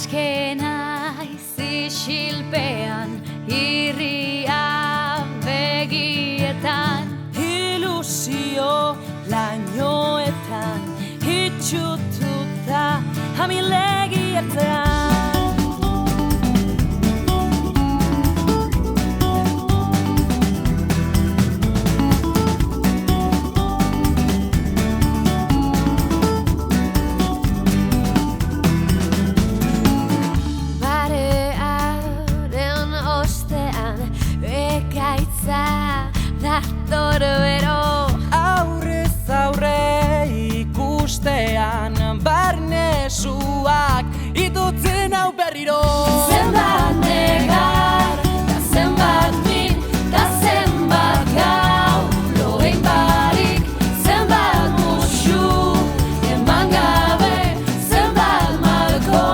Eskena isilpean, irria begietan, ilusio lainoetan, itxututa amilegietan. Dator bero aurrez aurre ikustean barnesuak itutzen hau berriro. Zenbat negar, da zenbat min, da zenbat gau, logein barik, zenbat musu, eman gabe, zenbat malko.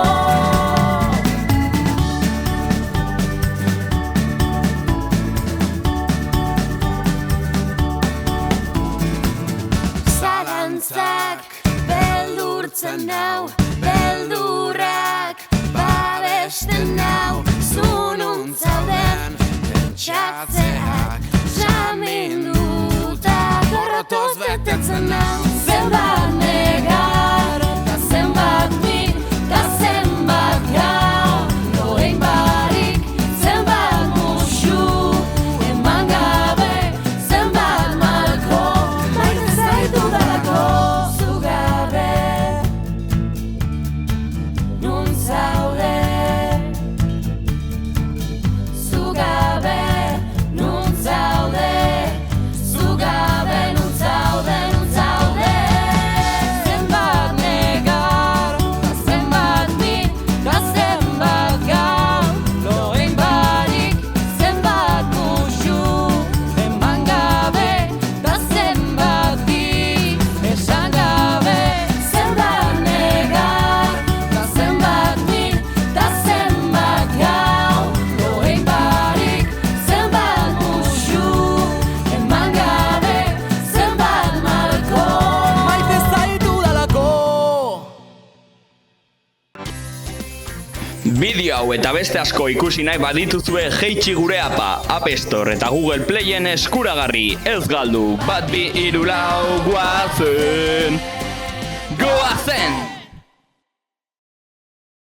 Beldurtzen nau, beldurrak babesten nau, zunun zauden pentsatzeak jaminduta gorrotoz betetzen nau. Zenbat negar, da zenbat min, da zenbat gau, logein barik, zenbat musu, eman gabe, zenbat malko, maite zaitu dalako. Bideo hau eta beste asko ikusi nahi badituzue jeitsi gure apa, App Store eta Google Playen eskuragarri. Ez galdu, 1 2 3 4 goazen! Goazen!